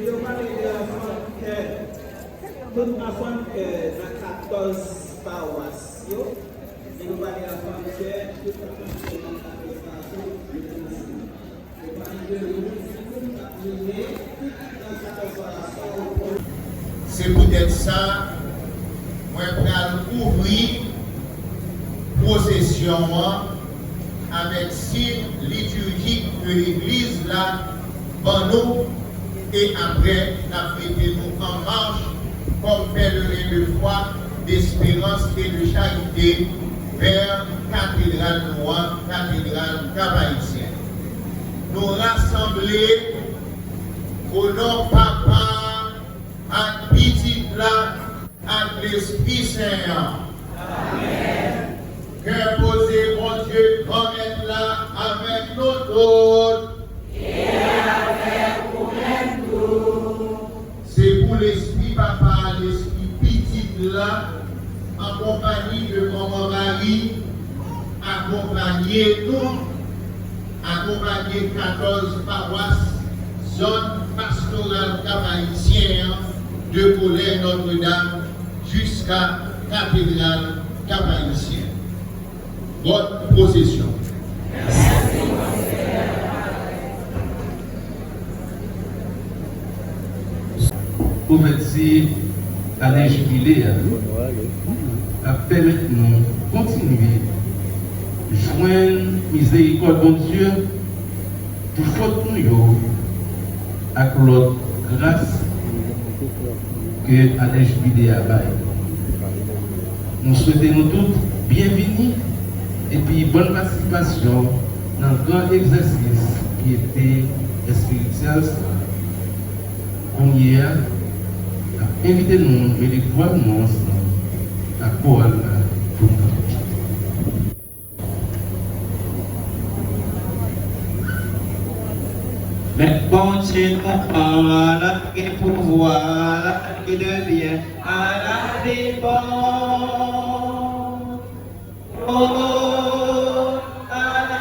Yo parle de l'enfant que tout enfant que dans 14 paroisses, yo, et nous parlons de l'enfant que tout enfant que dans 14 paroisses, nous parlons de c'est peut-être ça, moi, pour ouvrir possession avec signe liturgique de l'Église là, en nous, et après, nous nous en marche comme pèlerin de foi, d'espérance et de charité vers cathédrale noire, cathédrale cavaïcienne. Nous rassembler au nom Papa, à petit là, à l'Esprit Saint. Amen. Cœur posé, mon Dieu, comme être là avec nous tous. Et avec vous-même tous. C'est pour l'Esprit Papa, l'Esprit petit là, en compagnie de Maman Marie, accompagner 14 paroisses, zone pastorale cavaïcienne de Colère Notre-Dame jusqu'à cathédrale cavaïcienne. Votre possession. Prophétie à l'Église a permis de continuer joindre miséricorde de Dieu pour faute nous avec l'autre grâce que à l'Église a baillé. Nous souhaitons nous tous bienvenue et puis bonne participation dans le grand exercice qui était spirituel. On y a invité nous, mais les voix nous à quoi pour nous. Mais bon Dieu, la et pouvoir, la qui devient à la défense. Oh, à la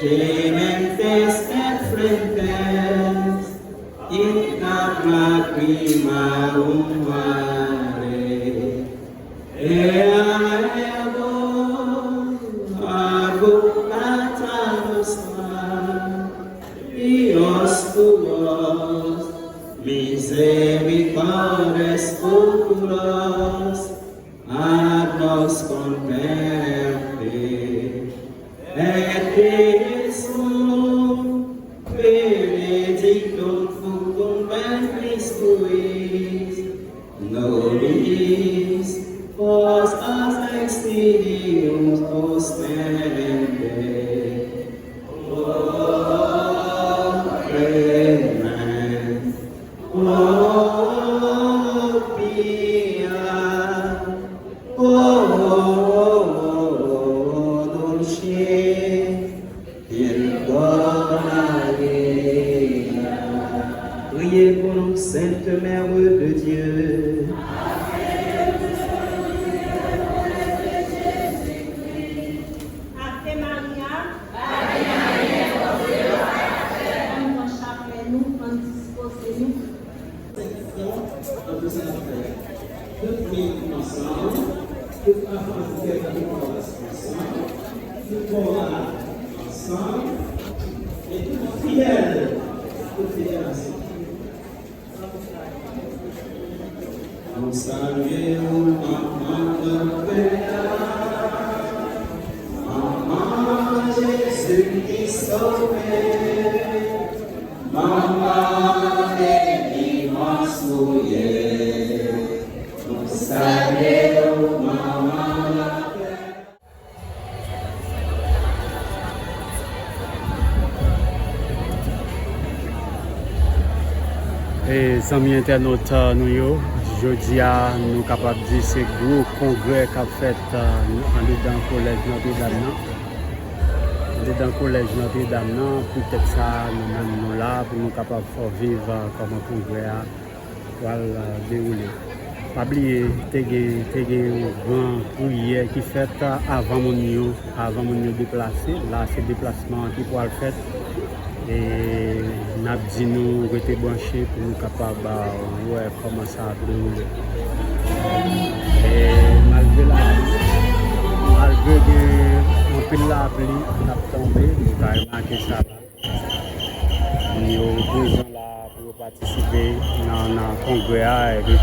Gementes et frentes, in lacrima mare, eago advocatus Dios tuos, misericordes futuros, ad nos converte, et benedictum fructum ventris sweet, no peace, was as exterior ostende. Oh, Amen. Oh, Pia. Oh, Dolce. Il Maria. Priez pour nous, Sainte Mère de Dieu. Ave Maria. Comme dans chapelet nous, quand disposez-nous. Toutes prions ensemble, toutes afin de faire la ensemble, tout là ensemble, et tout fidèle à ce. Nous saluons Maman de Père, Maman Jésus-Christ sauvé, Maman des dimanches souillés, nous saluons Maman de Père. Et amis internautes, nous sommes capables de dire que c'est gros congrès qu'a fait dans le collège Notre-Dame. Dans le collège Notre-Dame, peut-être ça, nous-mêmes nous là, pour nous capables de vivre comme un congrès va dérouler. Pas oublier, il y a une grande prière qui fait avant mon déplacé. Là, c'est le déplacement qui pourra le faire. Et nous avons dit nous rester branchés pour nous capables de voir comment ça a déroulé. Et malgré un peu de la pluie qui a tombé, nous avons remarqué ça. Nous sommes présents là pour participer dans le congrès et nous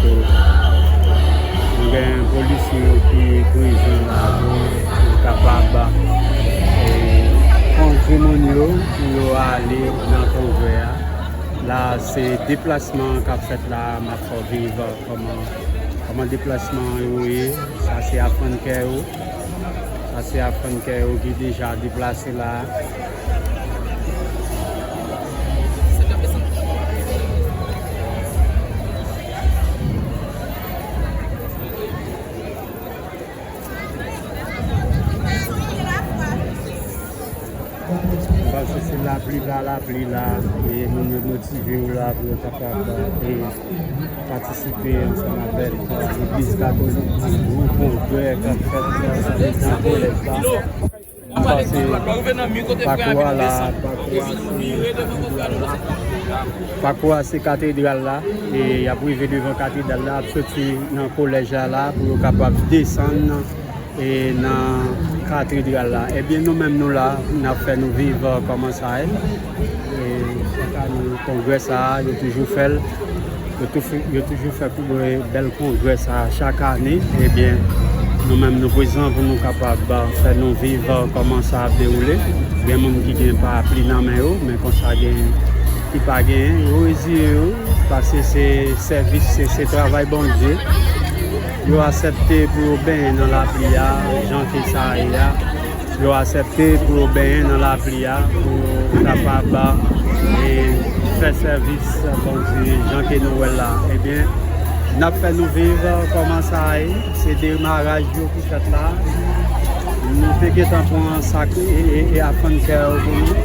avons un policier qui est présent là pour capable pour aller dans le congrès. Là, c'est déplacement qu'a fait là, ma faut vivre comment déplacement oui, ça c'est Afran-Keo. Ça c'est Afran-Keo qui est déjà déplacé là. Parce que c'est la pluie là, et nous nous motivons là pour être capable de participer ensemble avec l'Église catholique, le congrès qu'a fait dans le collège là. Parcours ces cathédrales là, et il y a privé devant la cathédrale là, sortir dans le collège là pour être capable de descendre et dans la cathédrale là. Et bien nous-mêmes nous là, nous avons fait nous vivre comment ça est. Et le congrès ça, il a toujours fait pour un bel congrès ça chaque année. Et bien nous-mêmes nous présents pour nous capables de faire nous vivre comment ça a déroulé. Bien gens qui ne pas appris dans main mais quand ça gagne qui pas gagné, parce que c'est service, c'est travail bon Dieu. Ils ont accepté pour bien dans la prière, gens qui ça ils ont accepté pour bien dans la prière, pour capable de faire service bon Dieu, gens qui nous là. Eh bien, nous avons fait nous vivre comment ça c'est des mariages qui fait là. Nous faisons un point sacré et à fin de cœur pour nous.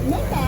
Não tá.